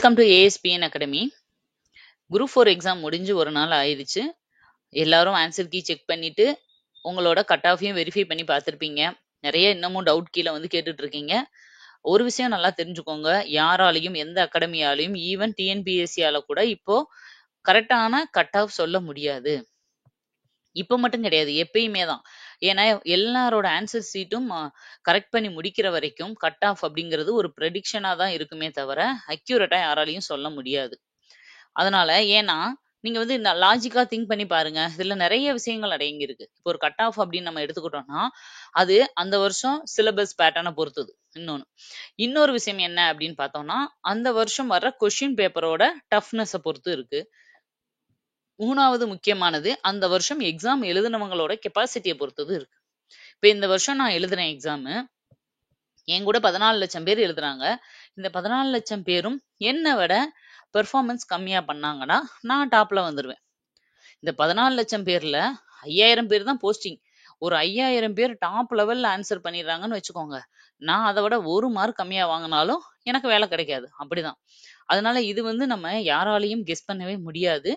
Welcome to ASPN academy. Group 4 exam முடிஞ்சு ஒரு நாள் ஆயிடுச்சு. எல்லாரும் ஆன்சர் கீ செக் பண்ணிட்டு உங்களோட கட் ஆஃபையும் வெரிஃபை பண்ணி பார்த்துருப்பீங்க. நிறைய இன்னமும் டவுட் கீழே வந்து கேட்டுட்டு இருக்கீங்க. ஒரு விஷயம் நல்லா தெரிஞ்சுக்கோங்க, யாராலையும் எந்த அகாடமியாலையும் ஈவன் டிஎன்பிஎஸ்சியால கூட இப்போ கரெக்டான கட் ஆஃப் சொல்ல முடியாது. இப்போ மட்டும் கிடையாது, எப்பயுமே தான். ஏன்னா எல்லாரோட ஆன்சர் சீட்டும் கரெக்ட் பண்ணி முடிக்கிற வரைக்கும் கட் ஆஃப் அப்படிங்கிறது ஒரு ப்ரெடிக்ஷனா தான் இருக்குமே தவிர அக்யூரேட்டா யாராலையும் சொல்ல முடியாது. அதனால ஏன்னா நீங்க வந்து லாஜிக்கா திங்க் பண்ணி பாருங்க, இதுல நிறைய விஷயங்கள் அடங்கி இருக்கு. இப்போ ஒரு கட் ஆஃப் அப்படின்னு நம்ம எடுத்துக்கிட்டோம்னா அது அந்த வருஷம் சிலபஸ் பேட்டர்னை பொறுத்தது. இன்னொரு விஷயம் என்ன அப்படின்னு பார்த்தோம்னா அந்த வருஷம் வர்ற கொஸ்டின் பேப்பரோட டஃப்னஸை பொறுத்து இருக்கு. மூணாவது முக்கியமானது அந்த வருஷம் எக்ஸாம் எழுதினவங்களோட கெப்பாசிட்டியை பொறுத்தது இருக்கு. இப்ப இந்த வருஷம் நான் எழுதுறேன் எக்ஸாமு, என் கூட 14 லட்சம் பேர் எழுதுறாங்க. இந்த 14 லட்சம் பேரும் என்னை விட பெர்ஃபார்மன்ஸ் கம்மியா பண்ணாங்கன்னா நான் டாப்ல வந்துருவேன். இந்த 14 லட்சம் பேர்ல 5000 பேர் தான் போஸ்டிங். ஒரு 5000 பேர் டாப் லெவல்ல ஆன்சர் பண்ணிடுறாங்கன்னு வச்சுக்கோங்க, நான் அதை விட ஒரு மார்க் கம்மியா வாங்கினாலும் எனக்கு வேலை கிடைக்காது. அப்படிதான். அதனால இது வந்து நம்ம யாராலையும் கெஸ் பண்ணவே முடியாது.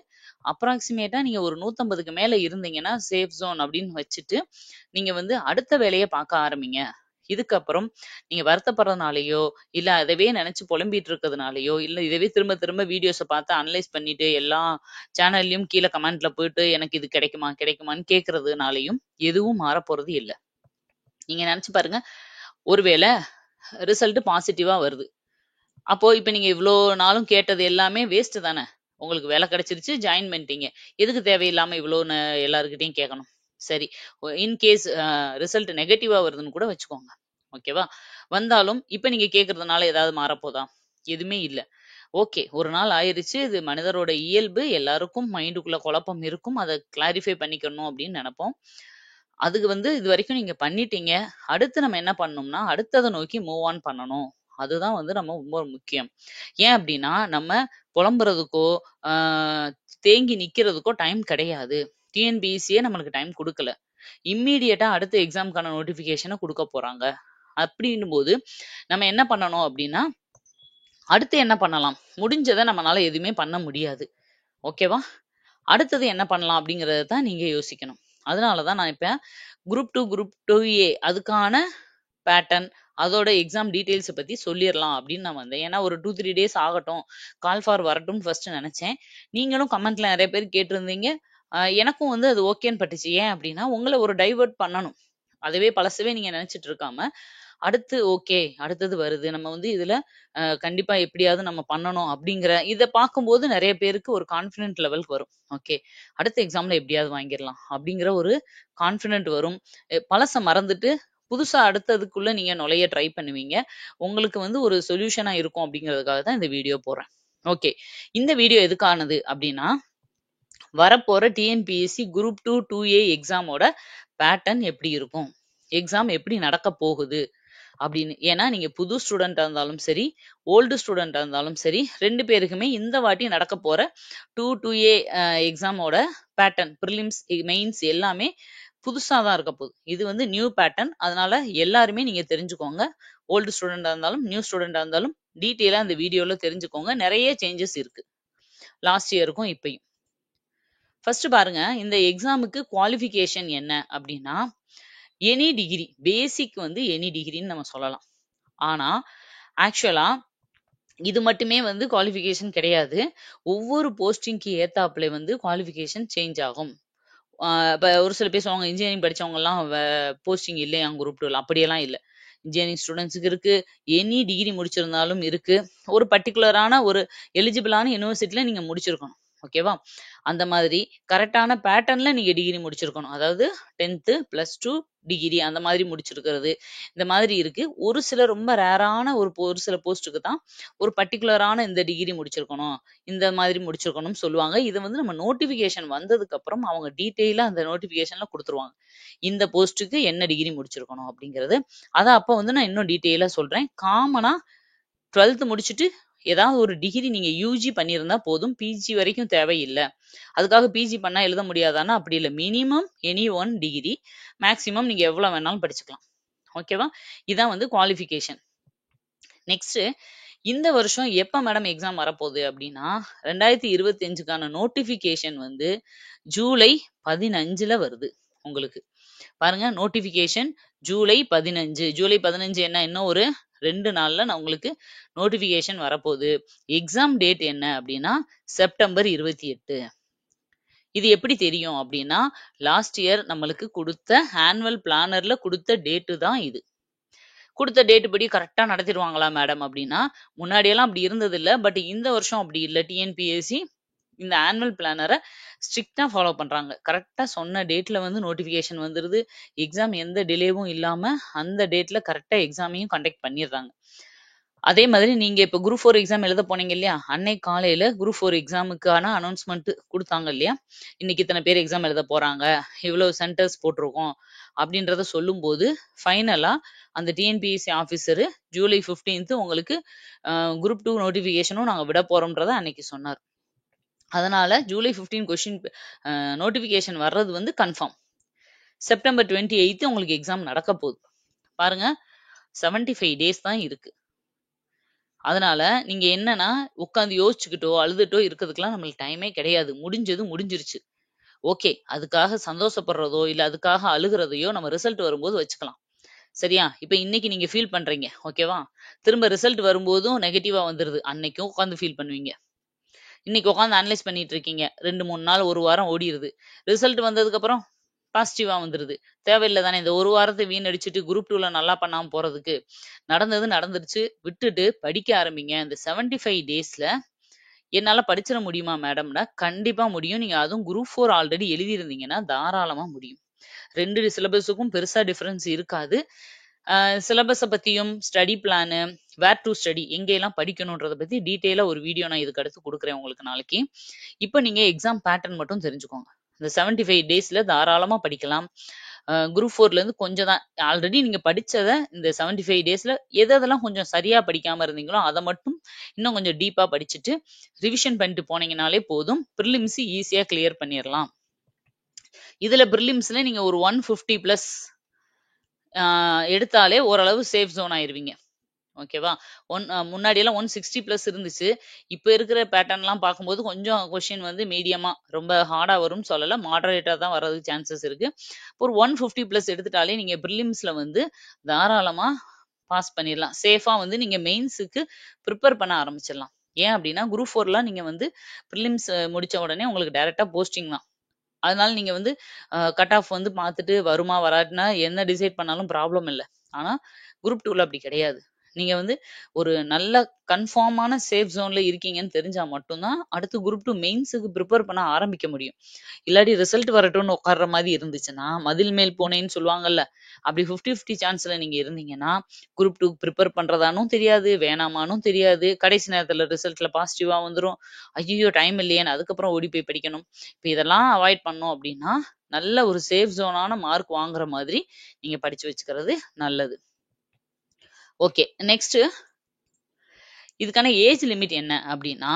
அப்ராக்சிமேட்டா நீங்க ஒரு 150க்கு மேல இருந்தீங்கன்னா சேஃப் ஜோன் அப்படின்னு வச்சுட்டு நீங்க வந்து அடுத்த வேலையை பார்க்க ஆரம்பிங்க. இதுக்கப்புறம் நீங்க வருத்தப்படுறதுனாலயோ இல்ல அதவே நினைச்சு புலம்பிட்டு இருக்கிறதுனாலயோ இல்ல இதவே திரும்ப திரும்ப வீடியோஸை பார்த்து அனலைஸ் பண்ணிட்டு எல்லா சேனல்லையும் கீழே கமெண்ட்ல போயிட்டு எனக்கு இது கிடைக்குமா கிடைக்குமான்னு கேட்கறதுனாலையும் எதுவும் மாற போறது இல்லை. நீங்க நினைச்சு பாருங்க, ஒருவேளை ரிசல்ட் பாசிட்டிவா வருது, அப்போ இப்ப நீங்க இவ்வளோ நாளும் கேட்டது எல்லாமே வேஸ்ட் தானே. உங்களுக்கு வேலை கிடைச்சிருச்சு, ஜாயின் பண்ணிட்டீங்க, எதுக்கு தேவையில்லாம இவ்வளோ எல்லாருக்கிட்டையும் கேட்கணும்? சரி, இன்கேஸ் ரிசல்ட் நெகட்டிவா வருதுன்னு கூட வச்சுக்கோங்க, ஓகேவா? வந்தாலும் இப்ப நீங்க கேட்கறதுனால ஏதாவது மாறப்போதா? எதுவுமே இல்லை. ஓகே, ஒரு நாள் ஆயிருச்சு, இது மனிதரோட இயல்பு, எல்லாருக்கும் மைண்டுக்குள்ள குழப்பம் இருக்கும், அதை கிளாரிஃபை பண்ணிக்கணும் அப்படின்னு நினைப்போம். அதுக்கு வந்து இது வரைக்கும் நீங்க பண்ணிட்டீங்க. அடுத்து நம்ம என்ன பண்ணணும்னா அடுத்ததை நோக்கி மூவ் ஆன் பண்ணணும். அதுதான் வந்து நம்ம ரொம்ப முக்கியம். ஏன் அப்படின்னா நம்ம புலம்புறதுக்கோ தேங்கி நிக்கிறதுக்கோ டைம் கிடையாது. டிஎன்பிஎஸ்சியே நம்மளுக்கு டைம் கொடுக்கல. இம்மீடியட்டா அடுத்த எக்ஸாமுக்கான நோட்டிபிகேஷனை கொடுக்க போறாங்க. அப்படின்னும் போது நம்ம என்ன பண்ணணும் அப்படின்னா அடுத்து என்ன பண்ணலாம், முடிஞ்சதை நம்மளால எதுவுமே பண்ண முடியாது. ஓகேவா? அடுத்தது என்ன பண்ணலாம் அப்படிங்கறத தான் நீங்க யோசிக்கணும். அதனாலதான் நான் இப்ப குரூப் 2A அதுக்கான பேட்டர்ன் அதோட எக்ஸாம் டீடைல்ஸ் பத்தி சொல்லிடலாம் அப்படின்னு நான் வந்தேன். ஏன்னா ஒரு 2-3 டேஸ் ஆகட்டும், கால் ஃபார் வரட்டும் ஃபர்ஸ்ட் நினைச்சேன். நீங்களும் கமெண்ட்ல நிறைய பேர் கேட்டிருந்தீங்க, எனக்கும் வந்து அது ஓகேன்னு பட்டுச்சு. ஏன் அப்படின்னா உங்களை ஒரு டைவர்ட் பண்ணணும். அதுவே பழசவே நீங்க நினைச்சிட்டு இருக்காம அடுத்து ஓகே அடுத்தது வருது, நம்ம வந்து இதுல கண்டிப்பா எப்படியாவது நம்ம பண்ணணும் அப்படிங்கிற இதை பார்க்கும்போது நிறைய பேருக்கு ஒரு கான்பிடென்ட் லெவலுக்கு வரும். ஓகே, அடுத்த எக்ஸாம்ல எப்படியாவது வாங்கிடலாம் அப்படிங்கிற ஒரு கான்பிடென்ட் வரும். பழச மறந்துட்டு புதுசா அடுத்ததுக்குள்ள நீங்க நுழைய ட்ரை பண்ணுவீங்க. உங்களுக்கு வந்து ஒரு சொல்யூஷனா இருக்கும் அப்படிங்கிறதுக்காக தான் இந்த வீடியோ போடுறேன். ஓகே, இந்த வீடியோ எதுக்கானது அப்படின்னா வரப்போற டிஎன்பிஎஸ்சி குரூப் 2A எக்ஸாமோட பேட்டர்ன் எப்படி இருக்கும், எக்ஸாம் எப்படி நடக்க போகுது அப்படின்னு. ஏன்னா நீங்க புது ஸ்டூடெண்டா இருந்தாலும் சரி, ஓல்டு ஸ்டூடெண்டா இருந்தாலும் சரி, 2 பேருக்குமே இந்த வாட்டி நடக்க போற 2A எக்ஸாமோட பேட்டர்ன், ப்ரிலிம்ஸ் மெயின்ஸ் எல்லாமே புதுசா தான் இருக்க போகுது. இது வந்து நியூ பேட்டர்ன். அதனால எல்லாருமே நீங்க தெரிஞ்சுக்கோங்க. ஓல்டு ஸ்டூடெண்டா இருந்தாலும் நியூ ஸ்டூடெண்டா இருந்தாலும் டீட்டெயிலா இந்த வீடியோல தெரிஞ்சுக்கோங்க. நிறைய சேஞ்சஸ் இருக்கு லாஸ்ட் இயருக்கும் இப்பயும். ஃபர்ஸ்ட் பாருங்க, இந்த எக்ஸாமுக்கு குவாலிஃபிகேஷன் என்ன அப்படின்னா எனி டிகிரி, பேசிக் வந்து எனி டிகிரின்னு நம்ம சொல்லலாம். ஆனா ஆக்சுவலா இது மட்டுமே வந்து குவாலிஃபிகேஷன் கிடையாது. ஒவ்வொரு போஸ்டிங்க்கு ஏத்தாப்புல வந்து குவாலிஃபிகேஷன் சேஞ்ச் ஆகும். இப்ப ஒரு சில பேர் சொல்லுவாங்க இன்ஜினியரிங் படிச்சவங்க எல்லாம் போஸ்டிங் இல்லையா குரூப் 2ல. அப்படியெல்லாம் இல்லை. இன்ஜினியரிங் ஸ்டூடெண்ட்ஸுக்கு இருக்கு, எனி டிகிரி முடிச்சிருந்தாலும் இருக்கு. ஒரு பர்டிகுலரான ஒரு எலிஜிபிளான யூனிவர்சிட்டியில நீங்க முடிச்சிருக்கணும். ஓகேவா? அந்த மாதிரி கரெக்டான பேட்டர்ன்ல நீங்க டிகிரி முடிச்சிருக்கணும். அதாவது 10th +2 டிகிரி அந்த மாதிரி முடிச்சிருக்கிறது, இந்த மாதிரி இருக்கு. ஒரு சில ரொம்ப ரேரான ஒரு சில போஸ்ட்டுக்கு தான் ஒரு பர்டிகுலரான இந்த டிகிரி முடிச்சிருக்கணும், இந்த மாதிரி முடிச்சிருக்கணும்னு சொல்லுவாங்க. இது வந்து நம்ம நோட்டிபிகேஷன் வந்ததுக்கு அப்புறம் அவங்க டீட்டெயிலா அந்த நோட்டிபிகேஷன்ல கொடுத்துருவாங்க, இந்த போஸ்ட்டுக்கு என்ன டிகிரி முடிச்சிருக்கணும் அப்படிங்கிறது. அதை அப்போ வந்து நான் இன்னும் டீட்டெயிலா சொல்றேன். காமனா 12th முடிச்சுட்டு ஏதாவது ஒரு டிகிரி நீங்க யூஜி பண்ணியிருந்தா போதும், பிஜி வரைக்கும் தேவையில்லை. அதுக்காக பிஜி பண்ணா எழுத முடியாதானா? அப்படி இல்லை. மினிமம் எனி 1 டிகிரி, மேக்சிமம் நீங்க எவ்வளவு வேணாலும் படிச்சுக்கலாம். ஓகேவா? இதான் வந்து குவாலிஃபிகேஷன். நெக்ஸ்ட், இந்த வருஷம் எப்ப மேடம் எக்ஸாம் வரப்போகுது அப்படின்னா 2025க்கான நோட்டிபிகேஷன் வந்து ஜூலை 15ல வருது உங்களுக்கு. பாருங்க, நோட்டிபிகேஷன் ஜூலை 15. ஜூலை 15 என்ன, இன்னும் ஒரு 2 நாள்ல நான் உங்களுக்கு நோட்டிபிகேஷன் வரப்போகுது. எக்ஸாம் டேட் என்ன அப்படின்னா செப்டம்பர் 28. இது எப்படி தெரியும் அப்படின்னா லாஸ்ட் இயர் நம்மளுக்கு கொடுத்த ஆனுவல் பிளானர்ல கொடுத்த டேட்டு தான் இது. கொடுத்த டேட் படி கரெக்டா நடத்திடுவாங்களா மேடம் அப்படின்னா முன்னாடியெல்லாம் அப்படி இருந்தது இல்லை. பட் இந்த வருஷம் அப்படி இல்லை. டிஎன்பிஎஸ்சி இந்த ஆனுவல் பிளானரை ஸ்ட்ரிக்டா ஃபாலோ பண்றாங்க. கரெக்டா சொன்ன டேட்ல வந்து நோட்டிபிகேஷன் வந்துருது. எக்ஸாம் எந்த டிலேவும் இல்லாம அந்த டேட்ல கரெக்டா எக்ஸாமையும் கண்டக்ட் பண்ணிடுறாங்க. அதே மாதிரி நீங்க இப்ப குரூப் 4 எக்ஸாம் எழுத போனீங்க இல்லையா, அன்னைக்கு காலையில குரூப் 4 எக்ஸாமுக்கான அனௌன்ஸ்மெண்ட் கொடுத்தாங்க இல்லையா, இன்னைக்கு இத்தனை பேர் எக்ஸாம் எழுத போறாங்க, இவ்வளவு சென்டர்ஸ் போட்டிருக்கோம் அப்படின்றத சொல்லும் போது ஃபைனலா அந்த டிஎன்பிஎஸ்சி ஆபீசர் ஜூலை 15 உங்களுக்கு குரூப் 2 நோட்டிபிகேஷனும் நாங்க விட போறோம்ன்றத அன்னைக்கு சொன்னார். அதனால ஜூலை 15 கொஸ்டின் நோட்டிபிகேஷன் வர்றது வந்து கன்ஃபார்ம். செப்டம்பர் 28 உங்களுக்கு எக்ஸாம் நடக்க போகுது. பாருங்க, 75 டேஸ் தான் இருக்கு. அதனால நீங்க என்னன்னா உட்காந்து யோசிச்சுக்கிட்டோ அழுதுட்டோ இருக்கிறதுக்கெல்லாம் நம்மளுக்கு டைமே கிடையாது. முடிஞ்சது முடிஞ்சிருச்சு. ஓகே, அதுக்காக சந்தோஷப்படுறதோ இல்ல அதுக்காக அழுகிறதையோ நம்ம ரிசல்ட் வரும்போது வச்சுக்கலாம். சரியா? இப்ப இன்னைக்கு நீங்க ஃபீல் பண்றீங்க, ஓகேவா? திரும்ப ரிசல்ட் வரும்போதும் நெகட்டிவா வந்துருது, அன்னைக்கும் உட்காந்து ஃபீல் பண்ணுவீங்க. இன்னைக்கு உட்காந்து அனலைஸ் பண்ணிட்டு இருக்கீங்க, 2-3 நாள் 1 வாரம் ஓடிடுது. ரிசல்ட் வந்ததுக்கு அப்புறம் பாசிட்டிவா வந்துருது. தேவையில்லை தானே இந்த 1 வாரத்தை வீணடிச்சுட்டு குரூப் 2ல நல்லா பண்ணாம போறதுக்கு. நடந்தது நடந்துருச்சு, விட்டுட்டு படிக்க ஆரம்பிங்க. இந்த 75 டேஸ்ல என்னால படிச்சிட முடியுமா மேடம்னா கண்டிப்பா முடியும். நீங்க அதுவும் குரூப் 4 ஆல்ரெடி எழுதியிருந்தீங்கன்னா தாராளமா முடியும். 2 சிலபஸுக்கும் பெருசா டிஃபரன்ஸ் இருக்காது. சிலபஸை பத்தியும் study plan where to study எங்கெல்லாம் படிக்கணுன்றதை பத்தி டீட்டெயிலா ஒரு வீடியோ நான் இதுக்கு அடுத்து கொடுக்குறேன் உங்களுக்கு நாளைக்கு. இப்போ நீங்க எக்ஸாம் பேட்டர்ன் மட்டும் தெரிஞ்சுக்கோங்க. இந்த 75 டேஸ்ல தாராளமா படிக்கலாம். குரூப் 4ல இருந்து கொஞ்சம் தான் ஆல்ரெடி நீங்க படிச்சதை இந்த 75 டேஸ்ல எதெல்லாம் கொஞ்சம் சரியா படிக்காம இருந்தீங்களோ அதை மட்டும் இன்னும் கொஞ்சம் டீப்பா படிச்சுட்டு ரிவிஷன் பண்ணிட்டு போனீங்கனாலே போதும். ப்ரிலிம்ஸ் ஈஸியா கிளியர் பண்ணிடலாம். இதுல ப்ரிலிம்ஸ்ல நீங்க ஒரு 150 பிளஸ் எடுத்தாலே ஓரளவு சேஃப் ஜோன் ஆயிருவீங்க. ஓகேவா? முன்னாடி எல்லாம் 160 பிளஸ் இருந்துச்சு. இப்ப இருக்கிற பேட்டர்ன்லாம் பார்க்கும்போது கொஞ்சம் கொஸ்டின் வந்து மீடியமா ரொம்ப ஹார்டா வரும்னு சொல்லல, மாடரேட்டா தான் வர்றதுக்கு சான்சஸ் இருக்கு. ஒரு 150 பிளஸ் எடுத்துட்டாலே நீங்க ப்ரிலிம்ஸ்ல வந்து தாராளமா பாஸ் பண்ணிடலாம். சேஃபா வந்து நீங்க மெயின்ஸுக்கு ப்ரிப்பேர் பண்ண ஆரம்பிச்சிடலாம். ஏன் அப்படின்னா குரூப் 4லாம் நீங்க வந்து ப்ரிலிம்ஸ் முடிச்ச உடனே உங்களுக்கு டைரக்டா போஸ்டிங் தான். அதனால நீங்க வந்து கட் ஆஃப் வந்து பார்த்துட்டு வருமா வராட்டினா என்ன டிசைட் பண்ணாலும் ப்ராப்ளம் இல்லை. ஆனா குரூப் 2ல அப்படி கிடையாது. நீங்க வந்து ஒரு நல்ல கன்ஃபார்மான சேஃப் ஜோன்ல இருக்கீங்கன்னு தெரிஞ்சா மட்டும்தான் அடுத்து குரூப் 2 மெயின்ஸுக்கு ப்ரிப்பேர் பண்ண ஆரம்பிக்க முடியும். இல்லாட்டி ரிசல்ட் வரட்டும்னு உட்கார்ற மாதிரி இருந்துச்சுன்னா மதில் மேல் போனேன்னு சொல்லுவாங்கல்ல, அப்படி 50-50 சான்ஸ்ல நீங்க இருந்தீங்கன்னா குரூப் 2 ப்ரிப்பேர் பண்றதானும் தெரியாது, வேணாமானும் தெரியாது. கடைசி நேரத்துல ரிசல்ட்ல பாசிட்டிவா வந்துடும். ஐயோ டைம் இல்லையேன்னு அதுக்கப்புறம் ஓடி போய் படிக்கணும். இப்போ இதெல்லாம் அவாய்ட் பண்ணோம் அப்படின்னா நல்ல ஒரு சேஃப் ஜோனான மார்க் வாங்குற மாதிரி நீங்க படிச்சு வச்சுக்கிறது நல்லது. ஓகே, நெக்ஸ்ட் இதுக்கான ஏஜ் லிமிட் என்ன அப்படின்னா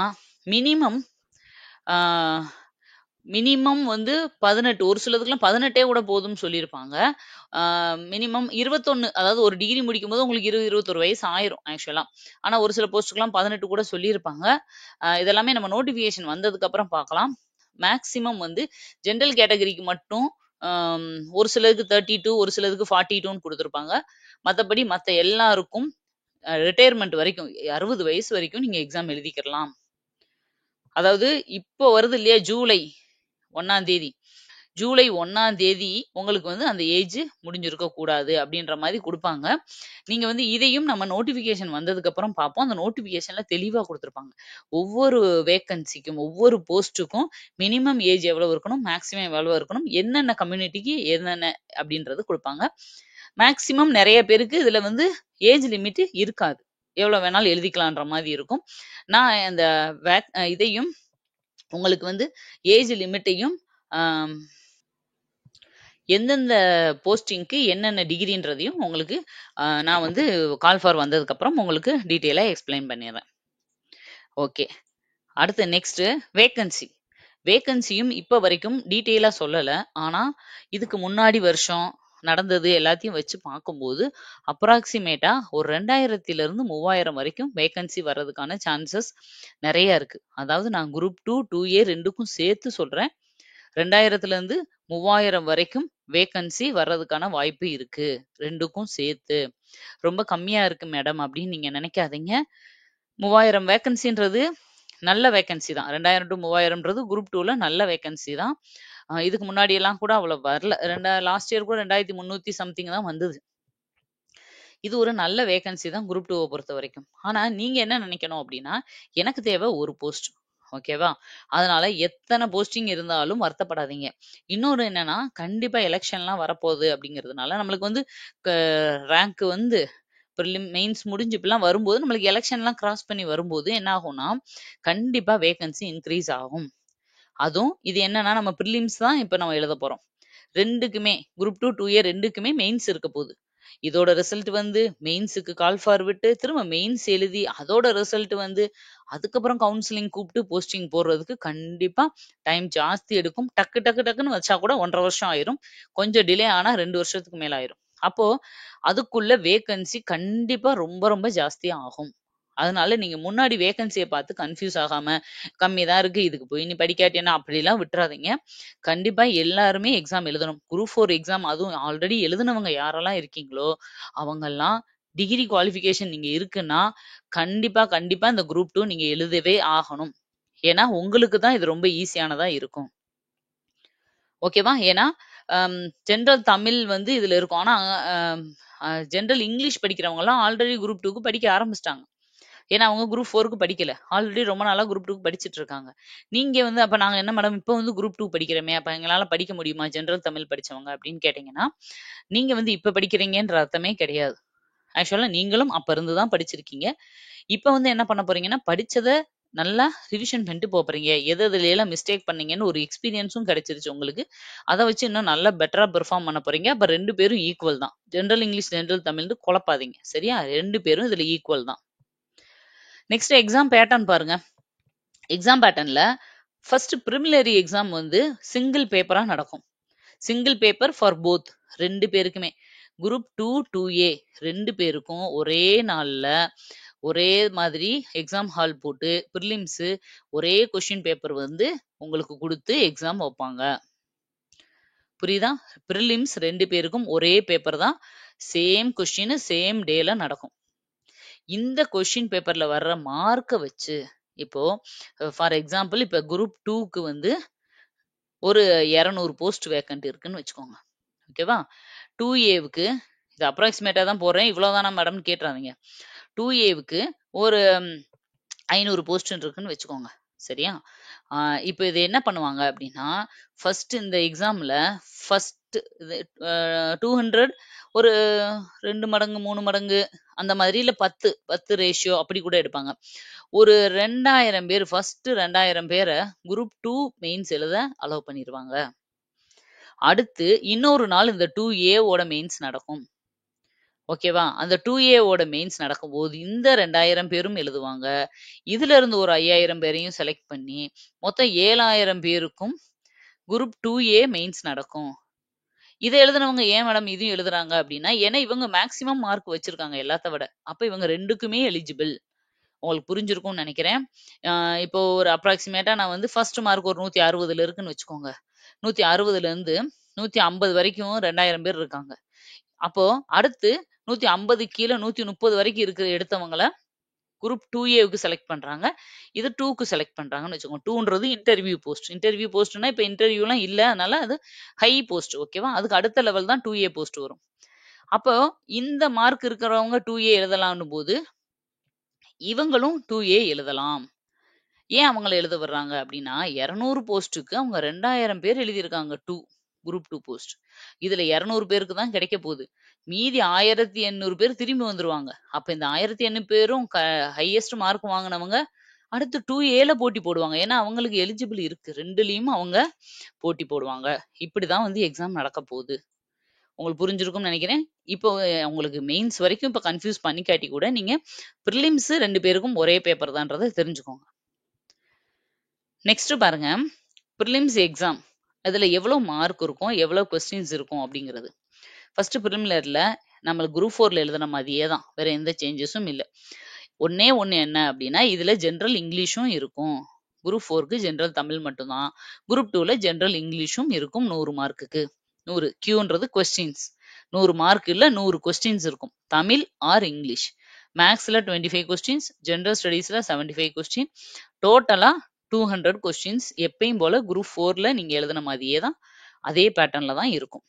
மினிமம் வந்து 18. ஒரு சிலதுக்குலாம் 18 கூட போதும்னு சொல்லியிருப்பாங்க. மினிமம் 21, அதாவது ஒரு டிகிரி முடிக்கும் போது உங்களுக்கு 20-21 வயசு ஆயிரும் ஆக்சுவலா. ஆனா ஒரு சில போஸ்ட்டுக்குலாம் 18 கூட சொல்லியிருப்பாங்க. இதெல்லாமே நம்ம நோட்டிபிகேஷன் வந்ததுக்கு அப்புறம் பார்க்கலாம். மேக்சிமம் வந்து ஜென்ரல் கேட்டகரிக்கு மட்டும் ஒரு சிலருக்கு 32, ஒரு சிலருக்கு 42ன்னு கொடுத்துருப்பாங்க. மற்றபடி மற்ற எல்லாருக்கும் ரிட்டையர்மெண்ட் வரைக்கும் 60 வயசு வரைக்கும் நீங்க எக்ஸாம் எழுதிக்கலாம். அதாவது இப்போ வருது இல்லையா ஜூலை 1ஆம் தேதி, ஜூலை 1ஆம் தேதி உங்களுக்கு வந்து அந்த ஏஜ் முடிஞ்சிருக்க கூடாது அப்படின்ற மாதிரி கொடுப்பாங்க. நீங்க வந்து இதையும் நம்ம நோட்டிபிகேஷன் வந்ததுக்கு அப்புறம் பார்ப்போம். அந்த நோட்டிபிகேஷன்ல தெளிவா கொடுத்துருப்பாங்க. ஒவ்வொரு வேகன்சிக்கும் ஒவ்வொரு போஸ்ட்டுக்கும் மினிமம் ஏஜ் எவ்வளவு இருக்கணும், மேக்சிமம் எவ்வளவு இருக்கணும், என்னென்ன கம்யூனிட்டிக்கு என்னென்ன அப்படின்றது கொடுப்பாங்க. மேக்சிமம் நிறைய பேருக்கு இதுல வந்து ஏஜ் லிமிட் இருக்காது, எவ்வளவு வேணாலும் எழுதிக்கலான்ற மாதிரி இருக்கும். நான் அந்த இதையும் உங்களுக்கு வந்து ஏஜ் லிமிட்டையும் எந்தெந்த போஸ்டிங்க்கு என்னென்ன டிகிரின்றதையும் உங்களுக்கு நான் வந்து கால் ஃபார் வந்ததுக்கு அப்புறம் உங்களுக்கு டீட்டெயிலா எக்ஸ்பிளைன் பண்ணிடுறேன். ஓகே, அடுத்து நெக்ஸ்ட் வேகன்சியும் இப்ப வரைக்கும் டீட்டெயிலா சொல்லல. ஆனா இதுக்கு முன்னாடி வருஷம் நடந்தது எல்லாத்தையும் வச்சு பார்க்கும்போது அப்ராக்சிமேட்டா ஒரு 2000 3000 வரைக்கும் வேகன்சி வர்றதுக்கான சான்சஸ் நிறைய இருக்கு. அதாவது நான் குரூப் 2 2A ரெண்டுக்கும் சேர்த்து சொல்றேன். 2000 3000 வரைக்கும் வேகன்சி வர்றதுக்கான வாய்ப்பு இருக்கு, ரெண்டுக்கும் சேர்த்து. ரொம்ப கம்மியா இருக்கு மேடம் அப்படின்னு நீங்க நினைக்காதீங்க. 3000 வேகன்சின்றது நல்ல வேகன்சி தான். 2000 to 3000ன்றது குரூப் 2ல நல்ல வேகன்சி தான். இதுக்கு முன்னாடி எல்லாம் கூட அவ்வளவு வரல. லாஸ்ட் இயர் கூட 2300 சம்திங் தான் வந்தது. இது ஒரு நல்ல வேகன்சி தான் குரூப் 2 பொறுத்த வரைக்கும். ஆனா நீங்க என்ன நினைக்கணும் அப்படின்னா, எனக்கு தேவை ஒரு போஸ்ட். ஓகேவா? அதனால எத்தனை போஸ்டிங் இருந்தாலும் வருத்தப்படாதீங்க. இன்னொரு என்னன்னா, கண்டிப்பா எலெக்ஷன்லாம் வரப்போகுது அப்படிங்கிறதுனால நம்மளுக்கு வந்து ரேங்க் வந்து மெயின்ஸ் முடிஞ்சு இப்படிலாம் வரும்போது நம்மளுக்கு எலெக்ஷன்லாம் கிராஸ் பண்ணி வரும்போது என்ன ஆகும்னா, கண்டிப்பா வேகன்சி இன்க்ரீஸ் ஆகும். அதுவும் இது என்னன்னா நம்ம ப்ரிலிம்ஸ் தான் இப்ப நம்ம எழுத போறோம். ரெண்டுக்குமே குரூப் 2 2A ரெண்டுக்குமே மெயின்ஸ் இருக்க போகுது. இதோட ரிசல்ட் வந்து மெயின்ஸுக்கு கால் ஃபார் விட்டு திரும்ப மெயின்ஸ் எழுதி அதோட ரிசல்ட் வந்து அதுக்கப்புறம் கவுன்சிலிங் கூப்பிட்டு போஸ்டிங் போடுறதுக்கு கண்டிப்பா டைம் ஜாஸ்தி எடுக்கும். டக்கு டக்கு டக்குன்னு வச்சா கூட 1.5 வருஷம் ஆயிரும். கொஞ்சம் டிலே ஆனா 2 வருஷத்துக்கு மேல ஆயிரும். அப்போ அதுக்குள்ள வேகன்சி கண்டிப்பா ரொம்ப ரொம்ப ஜாஸ்தியா ஆகும். அதனால நீங்க முன்னாடி வேகன்சியை பார்த்து கன்ஃபியூஸ் ஆகாம கம்மி தான் இருக்கு, இதுக்கு போய் நீ படிக்காட்டினா அப்படிலாம் விட்டுறாதீங்க. கண்டிப்பா எல்லாருமே எக்ஸாம் எழுதணும். குரூப் 4 எக்ஸாம் அதுவும் ஆல்ரெடி எழுதுனவங்க யாரெல்லாம் இருக்கீங்களோ அவங்கெல்லாம் டிகிரி குவாலிஃபிகேஷன் நீங்க இருக்குன்னா கண்டிப்பா கண்டிப்பா இந்த குரூப் 2 நீங்க எழுதவே ஆகணும். ஏன்னா உங்களுக்கு தான் இது ரொம்ப ஈஸியானதா இருக்கும். ஓகேவா? ஏன்னா ஜென்ரல் தமிழ் வந்து இதுல இருக்கும். ஆனா ஜென்ரல் இங்கிலீஷ் படிக்கிறவங்க எல்லாம் ஆல்ரெடி குரூப் 2க்கு படிக்க ஆரம்பிச்சிட்டாங்க. ஏன்னா அவங்க குரூப் 4க்கு படிக்கல. ஆல்ரெடி ரொம்ப நாளா குரூப் 2க்கு படிச்சுட்டு இருக்காங்க. நீங்க வந்து அப்ப நாங்க என்ன மேடம் இப்ப வந்து குரூப் 2 படிக்கிறோமே, அப்ப எங்களால படிக்க முடியுமா ஜெனரல் தமிழ் படிச்சவங்க அப்படின்னு கேட்டீங்கன்னா, நீங்க வந்து இப்ப படிக்கிறீங்கன்ற அர்த்தமே கிடையாது. ஆக்சுவலா நீங்களும் அப்ப இருந்து தான் படிச்சிருக்கீங்க. இப்ப வந்து என்ன பண்ண போறீங்கன்னா, படிச்சத நல்லா ரிவிஷன் பண்ணிட்டு போறீங்க. எது எதுலலாம் மிஸ்டேக் பண்ணீங்கன்னு ஒரு எக்ஸ்பீரியன்ஸும் கிடைச்சிருச்சு உங்களுக்கு. அத வச்சு இன்னும் நல்லா பெட்டரா பெர்ஃபார்ம் பண்ண போறீங்க. அப்ப 2 பேரும் ஈக்குவல் தான். ஜெனரல் இங்கிலீஷ், ஜெனரல் தமிழ்ன்னு குழப்பாதீங்க. சரியா? 2 பேரும் இதுல ஈக்குவல் தான். நெக்ஸ்ட் எக்ஸாம் பேட்டர்ன் பாருங்க. எக்ஸாம் பேட்டர்ன்ல ஃபர்ஸ்ட் பிரிமினரி எக்ஸாம் வந்து சிங்கிள் பேப்பரா நடக்கும். சிங்கிள் பேப்பர் ஃபார் போத், 2 பேருக்குமே. குரூப் 2 2A 2 பேருக்கும் ஒரே நாள்ல ஒரே மாதிரி எக்ஸாம் ஹால் போட்டு பிரிலிம்ஸ் ஒரே கொஸ்டின் பேப்பர் வந்து உங்களுக்கு கொடுத்து எக்ஸாம் வைப்பாங்க. புரியுதா? பிரிலிம்ஸ் 2 பேருக்கும் ஒரே பேப்பர் தான், சேம் கொஸ்டின் சேம் டேல நடக்கும். இந்த கொஸ்டின் பேப்பர்ல வர்ற மார்க்கை வச்சு இப்போ ஃபார் எக்ஸாம்பிள் இப்ப குரூப் 2க்கு வந்து ஒரு 200 போஸ்ட் வேக்கன்ட் இருக்குன்னு வச்சுக்கோங்க. ஓகேவா? 2Aவுக்கு இது அப்ராக்சிமேட்டா தான் போடுறேன், இவ்வளவுதானா மேடம்னு கேட்டுறாதீங்க. 2Aவுக்கு ஒரு 500 போஸ்ட் இருக்குன்னு வச்சுக்கோங்க. சரியா? இப்போ இது என்ன பண்ணுவாங்க அப்படின்னா, ஃபர்ஸ்ட் இந்த எக்ஸாம்ல ஃபர்ஸ்ட் 200 ஒரு 2 மடங்கு 3 மடங்கு அந்த மாதிரி இல்ல 10 ரேஷியோ அப்படி கூட எடுப்பாங்க. ஒரு 2000 பேர் ஃபர்ஸ்ட் 2000 பேரை குரூப் 2 மெயின்ஸ் எழுத அலோவ் பண்ணிடுவாங்க. அடுத்து இன்னொரு நாள் இந்த 2A மெயின்ஸ் நடக்கும். ஓகேவா? அந்த 2A மெயின்ஸ் நடக்கும்போது இந்த 2000 பேரும் எழுதுவாங்க. இதுல இருந்து ஒரு 5000 பேரையும் செலக்ட் பண்ணி மொத்தம் 7000 பேருக்கும் குரூப் 2A மெயின்ஸ் நடக்கும். இதை எழுதுனவங்க ஏன் மேடம் இதையும் எழுதுறாங்க அப்படின்னா, ஏன்னா இவங்க மேக்சிமம் மார்க் வச்சிருக்காங்க எல்லாத்த விட. அப்ப இவங்க 2க்குமே எலிஜிபிள். உங்களுக்கு புரிஞ்சிருக்கும்னு நினைக்கிறேன். இப்போ ஒரு அப்ராக்சிமேட்டா நான் வந்து ஃபர்ஸ்ட் மார்க் ஒரு 160ல இருக்குன்னு வச்சுக்கோங்க. 160ல இருந்து 150 வரைக்கும் 2000 பேர் இருக்காங்க. அப்போ அடுத்து 150 கீழ 130 வரைக்கும் இருக்கிற எடுத்தவங்கள குரூப் 2Aவுக்கு செலக்ட் பண்றாங்க. இது 2க்கு செலக்ட் பண்றாங்கன்னு வச்சுக்கோங்க. 2ன்றது இன்டர்வியூ போஸ்ட். இன்டர்வியூ போஸ்ட்னா இப்ப இன்டர்வியூலாம் இல்ல. அதனால அது ஹை போஸ்ட். ஓகேவா? அதுக்கு அடுத்த லெவல் தான் 2A போஸ்ட் வரும். அப்போ இந்த மார்க் இருக்கிறவங்க 2A எழுதலாம்னு போது இவங்களும் 2A எழுதலாம். ஏன் அவங்கள எழுத வர்றாங்க அப்படின்னா, 200 போஸ்ட்டுக்கு அவங்க 2000 பேர் எழுதியிருக்காங்க குரூப் 2 போஸ்ட். இதுல 200 பேருக்கு தான் கிடைக்க போகுது. மீதி 1800 பேர் திரும்பி வந்துருவாங்க. அப்ப இந்த 1800 பேரும் ஹையஸ்ட் மார்க் வாங்கினவங்க அடுத்து 2Aல போட்டி போடுவாங்க. ஏன்னா அவங்களுக்கு எலிஜிபிள் இருக்கு. 2லயும் அவங்க போட்டி போடுவாங்க. இப்படிதான் வந்து எக்ஸாம் நடக்க போகுது. உங்களுக்கு புரிஞ்சிருக்கும்னு நினைக்கிறேன். இப்போ உங்களுக்கு மெயின்ஸ் வரைக்கும் இப்ப கன்ஃபியூஸ் பண்ணிக்காட்டி கூட நீங்க பிரிலிம்ஸ் 2 பேருக்கும் ஒரே பேப்பர் தான்றதை தெரிஞ்சுக்கோங்க. நெக்ஸ்ட் பாருங்க, பிரிலிம்ஸ் எக்ஸாம் அதுல எவ்வளவு மார்க் இருக்கும், எவ்வளவு கொஸ்டின்ஸ் இருக்கும் அப்படிங்கிறது. ஃபர்ஸ்ட் ப்ரிலிமினரில நம்ம குரூப் 4ல எழுதுன மாதிரியே தான், வேற எந்த சேஞ்சஸும் இல்ல. ஒண்ணே ஒண்ணு என்ன அப்படின்னா, இதுல ஜெனரல் இங்கிலீஷும் இருக்கும். குரூப் 4க்கு ஜெனரல் தமிழ் மட்டும்தான். குரூப் 2ல ஜெனரல் இங்கிலீஷும் இருக்கும் 100 மார்க்குக்கு. 100 Qன்றது கொஸ்டின்ஸ். 100 மார்க் இல்ல 100 கொஸ்டின்ஸ் இருக்கும். Tamil or English. மேக்ஸ்ல 25 கொஸ்டின்ஸ், ஜெனரல் ஸ்டடீஸ்ல 75 கொஸ்டின், டோட்டலா 200 கொஸ்டின்ஸ். எப்பயும் போல குரூப் 4ல நீங்க எழுதுன மாதிரியே தான், அதே பேட்டர்ன்ல தான் இருக்கும்.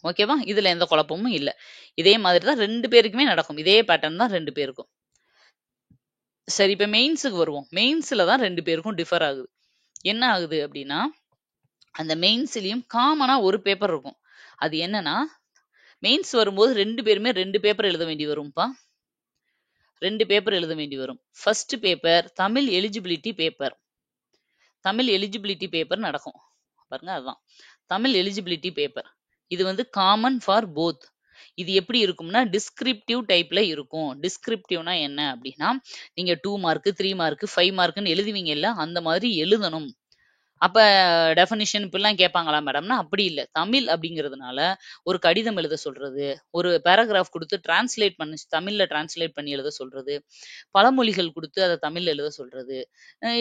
ஓகேவா? இதுல எந்த குழப்பமும் இல்ல. இதே மாதிரி தான் 2 பேருக்குமே நடக்கும். இதே பேட்டர்ன் தான் 2 பேருக்கும். சரி, இப்ப மெயின்ஸுக்கு வருவோம். மெயின்ஸ்ல தான் 2 பேருக்கும் டிஃபர் ஆகுது. என்ன ஆகுது அப்படின்னா, அந்த மெயின்ஸ்லயும் காமனா ஒரு பேப்பர் இருக்கும். அது என்னன்னா, மெயின்ஸ் வரும்போது 2 பேருமே 2 பேப்பர் எழுத வேண்டி வரும்பா. 2 பேப்பர் எழுத வேண்டி வரும். First paper Tamil eligibility paper. Tamil eligibility paper நடக்கும். பாருங்க, அதுதான் தமிழ் எலிஜிபிலிட்டி பேப்பர். இது வந்து காமன் ஃபார் போத். இது எப்படி இருக்கும்னா டிஸ்கிரிப்டிவ் டைப்ல இருக்கும். டிஸ்கிரிப்டிவ்னா என்ன அப்படின்னா, நீங்க 2 மார்க் 3 மார்க் 5 மார்க்னு எழுதுவீங்க இல்ல, அந்த மாதிரி எழுதணும். அப்ப டெஃபனிஷன் இப்படிலாம் கேட்பாங்களா மேடம்னா, அப்படி இல்ல. தமிழ் அப்படிங்கிறதுனால ஒரு கடிதம் எழுத சொல்றது, ஒரு பேராகிராஃப் கொடுத்து டிரான்ஸ்லேட் பண்ணி தமிழ்ல டிரான்ஸ்லேட் பண்ணி எழுத சொல்றது, பழமொழிகள் கொடுத்து அதை தமிழ்ல எழுத சொல்றது.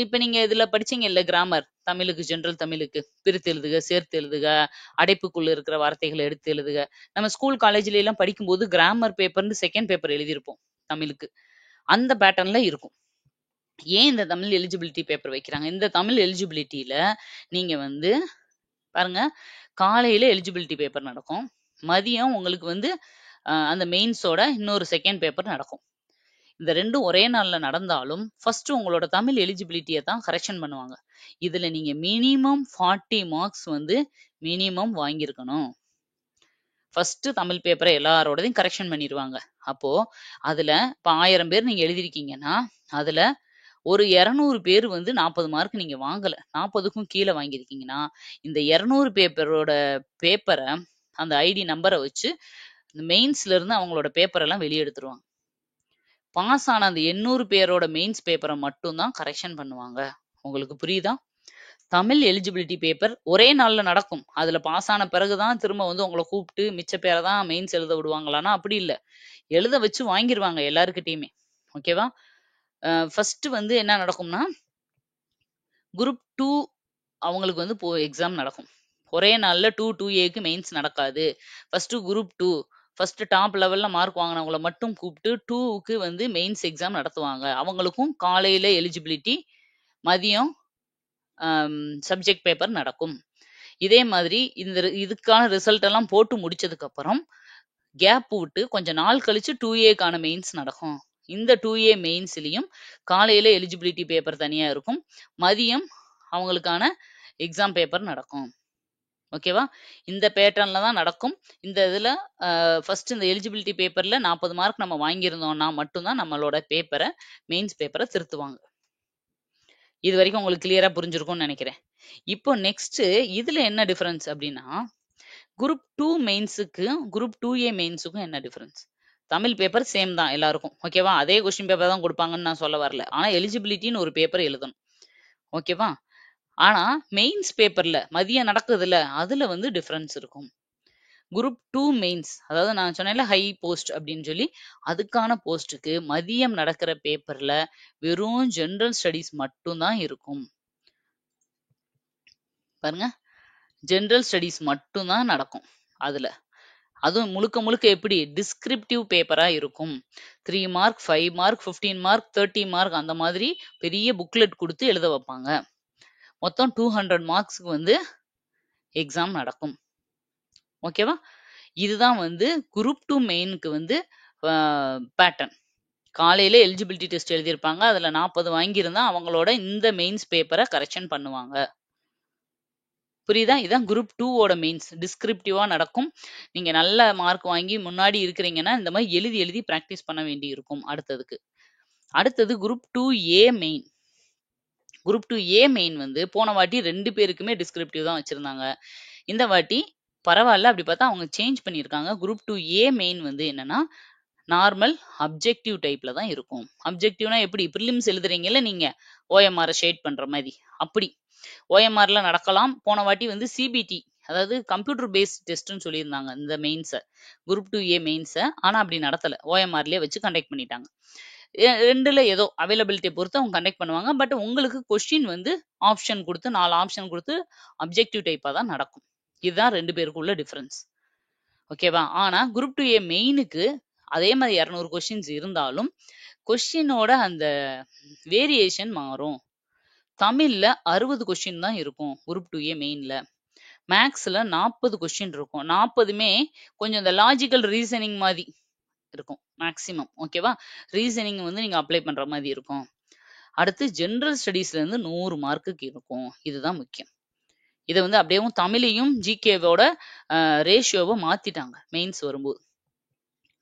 இப்ப நீங்க இதுல படிச்சீங்க இல்ல கிராமர், தமிழுக்கு ஜெனரல் தமிழுக்கு பிரித்து எழுதுக, சேர்த்து எழுதுக, அடைப்புக்குள்ள இருக்கிற வார்த்தைகளை எடுத்து எழுதுக. நம்ம ஸ்கூல் காலேஜ்ல எல்லாம் படிக்கும்போது கிராமர் பேப்பர்னு செகண்ட் பேப்பர் எழுதியிருப்போம் தமிழுக்கு. அந்த பேட்டர்ன்ல இருக்கும். ஏன் இந்த தமிழ் எலிஜிபிலிட்டி பேப்பர் வைக்கிறாங்க? இந்த தமிழ் எலிஜிபிலிட்டியில நீங்க வந்து பாருங்க, காலையில எலிஜிபிலிட்டி பேப்பர் நடக்கும். மதியம் உங்களுக்கு வந்து அந்த மெயின்ஸோட இன்னொரு செகண்ட் பேப்பர் நடக்கும். இந்த ரெண்டும் ஒரே நாள்ல நடந்தாலும் ஃபர்ஸ்ட் உங்களோட தமிழ் எலிஜிபிலிட்டியை தான் கரெக்ஷன் பண்ணுவாங்க. இதுல நீங்க மினிமம் 40 மார்க்ஸ் வந்து மினிமம் வாங்கியிருக்கணும். ஃபர்ஸ்ட் தமிழ் பேப்பரை எல்லாரோடதையும் கரெக்ஷன் பண்ணிடுவாங்க. அப்போ அதுல இப்ப 1000 பேர் நீங்க எழுதிருக்கீங்கன்னா, அதுல ஒரு 200 பேர் வந்து 40 மார்க் நீங்க வாங்கல, 40க்கும் கீழே வாங்கியிருக்கீங்கன்னா, இந்த 200 பேப்பரோட பேப்பரை, அந்த ஐடி நம்பரை வச்சு மெயின்ஸ்ல இருந்து அவங்களோட பேப்பர் எல்லாம் வெளியே எடுத்துருவாங்க. பாஸ் ஆன அந்த 800 பேரோட மெயின்ஸ் பேப்பரை மட்டும் தான் கரெக்ஷன் பண்ணுவாங்க. உங்களுக்கு புரியுதா? தமிழ் எலிஜிபிலிட்டி பேப்பர் ஒரே நாள்ல நடக்கும். அதுல பாஸ் ஆன பிறகுதான் திரும்ப வந்து உங்களை கூப்பிட்டு மிச்ச பேரை தான் மெயின்ஸ் எழுத விடுவாங்களான்னா அப்படி இல்ல. எழுத வச்சு வாங்கிருவாங்க எல்லாருக்கிட்டையுமே. ஓகேவா? ஃபர்ஸ்ட் வந்து என்ன நடக்கும்னா, குரூப் 2 அவங்களுக்கு வந்து எக்ஸாம் நடக்கும். ஒரே நாள்ல 2A மெயின்ஸ் நடக்காது. ஃபர்ஸ்ட் குரூப் 2 ஃபர்ஸ்ட் டாப் லெவல்ல மார்க் வாங்கினவங்கள மட்டும் கூப்பிட்டு 2க்கு வந்து மெயின்ஸ் எக்ஸாம் நடத்துவாங்க. அவங்களுக்கும் காலையில எலிஜிபிலிட்டி, மதியம் சப்ஜெக்ட் பேப்பர் நடக்கும். இதே மாதிரி இதுக்கான ரிசல்ட் எல்லாம் போட்டு முடிச்சதுக்கு அப்புறம் கேப் விட்டு கொஞ்ச நாள் கழிச்சு 2Aக்கான மெயின்ஸ் நடக்கும். இந்த 2A மெயின்ஸ்லயும் காலையில எலிஜிபிலிட்டி பேப்பர் தனியா இருக்கும், மதியம் அவங்களுக்கான எக்ஸாம் பேப்பர் நடக்கும். ஓகேவா? இந்த பேட்டர்ன்ல தான் நடக்கும். இந்த இதுல ஃபர்ஸ்ட் இந்த எலிஜிபிலிட்டி பேப்பர்ல 40 மார்க் நம்ம வாங்கியிருந்தோம்னா மட்டும்தான் நம்மளோட பேப்பரை, மெயின்ஸ் பேப்பரை திருத்துவாங்க. இது வரைக்கும் உங்களுக்கு கிளியரா புரிஞ்சிருக்கும்னு நினைக்கிறேன். இப்போ நெக்ஸ்ட் இதுல என்ன டிஃபரன்ஸ் அப்படின்னா, குரூப் 2 மெயின்ஸுக்கும் குரூப் 2A மெயின்ஸுக்கும் என்ன டிஃபரன்ஸ்? தமிழ் பேப்பர் சேம் தான் எல்லாருக்கும். ஓகேவா? அதே கொஸ்டின் பேப்பர் தான் கொடுப்பாங்கன்னு நான் சொல்ல வரல. ஆனா எலிஜிபிலிட்டின்னு ஒரு பேப்பர் எழுதணும். ஓகேவா? ஆனா மெயின்ஸ் பேப்பர்ல மதியம் நடக்குதுல்ல, அதுல வந்து டிஃபரன்ஸ் இருக்கும். குரூப் 2 மெயின்ஸ், அதாவது நான் சொன்னேன்ல ஹை போஸ்ட் அப்படின்னு சொல்லி, அதுக்கான போஸ்ட்டுக்கு மதியம் நடக்கிற பேப்பர்ல வெறும் ஜெனரல் ஸ்டடீஸ் மட்டும்தான் இருக்கும். பாருங்க, ஜெனரல் ஸ்டடீஸ் மட்டும்தான் நடக்கும் அதுல. அதுவும் முழுக்க முழுக்க எப்படி டிஸ்கிரிப்டிவ் பேப்பரா இருக்கும். 3 மார்க் 5 மார்க் 15 மார்க் 30 மார்க் அந்த மாதிரி பெரிய புக்லெட் கொடுத்து எழுத வைப்பாங்க. மொத்தம் 200 மார்க்ஸ்க்கு வந்து எக்ஸாம் நடக்கும். ஓகேவா? இதுதான் வந்து குரூப் 2 மெயினுக்கு வந்து பேட்டர்ன். காலையில எலிஜிபிலிட்டி டெஸ்ட் எழுதியிருப்பாங்க, அதுல 40 வாங்கியிருந்தா அவங்களோட இந்த மெயின்ஸ் பேப்பரை கரெக்ஷன் பண்ணுவாங்க. புரியுதா? இதான் குரூப் 2ஓட மெயின்ஸ். டிஸ்கிரிப்டிவா நடக்கும். நீங்க நல்ல மார்க் வாங்கி முன்னாடி இருக்கிறீங்கன்னா இந்த மாதிரி எழுதி எழுதி பிராக்டிஸ் பண்ண வேண்டி இருக்கும். அடுத்தது group 2A main. Group 2A main வந்து போன வாட்டி 2 பேருக்குமே டிஸ்கிரிப்டிவ் தான் வச்சிருந்தாங்க. இந்த வாட்டி பரவாயில்ல, அப்படி பார்த்தா அவங்க சேஞ்ச் பண்ணியிருக்காங்க. குரூப் 2A மெயின் வந்து என்னன்னா நார்மல் அப்ஜெக்டிவ் டைப்ல தான் இருக்கும். அப்ஜெக்டிவ்னா எப்படி? ப்ரிலிம்ஸ் எழுதுறீங்கல்ல நீங்க, OMR ஷேட் பண்ற மாதிரி அப்படி. OMRல நடக்கலாம். போன வாட்டி வந்து CBT அதாவது கம்ப்யூட்டர் பேஸ்ட் டெஸ்ட்னு சொல்லியிருந்தாங்க இந்த மெயின்ஸை, குரூப் 2A மெயின்ஸை. ஆனால் அப்படி நடத்தலை, ஓஎம்ஆர்லேயே வச்சு கண்டக்ட் பண்ணிட்டாங்க. ரெண்டுல ஏதோ அவைலபிலிட்டியை பொறுத்து அவங்க கண்டக்ட் பண்ணுவாங்க. பட் உங்களுக்கு கொஸ்டின் வந்து ஆப்ஷன் கொடுத்து 4 ஆப்ஷன் கொடுத்து அப்ஜெக்டிவ் டைப்பாக தான் நடக்கும். இதுதான் 2 பேருக்குள்ள டிஃபரன்ஸ். ஓகேவா? ஆனா குரூப் 2A மெயினுக்கு அதே மாதிரி 200 கொஸ்டின்ஸ் இருந்தாலும் கொஸ்டினோட அந்த வேரியேஷன் மாறும். தமிழ்ல 60 கொஸ்டின் தான் இருக்கும் குரூப் 2A மெயின்ல. மேக்ஸ்ல 40 கொஸ்டின் இருக்கும். 40மே கொஞ்சம் இந்த லாஜிக்கல் ரீசனிங் மாதிரி இருக்கும் மேக்ஸிமம். ஓகேவா? ரீசனிங் வந்து நீங்க அப்ளை பண்ற மாதிரி இருக்கும். அடுத்து ஜெனரல் ஸ்டடீஸ்ல இருந்து 100 மார்க்குக்கு இருக்கும். இதுதான் முக்கியம். இதை வந்து அப்படியேவும் தமிழையும் ஜிகேவோட ரேஷியோவை மாத்திட்டாங்க மெயின்ஸ் வரும்போது.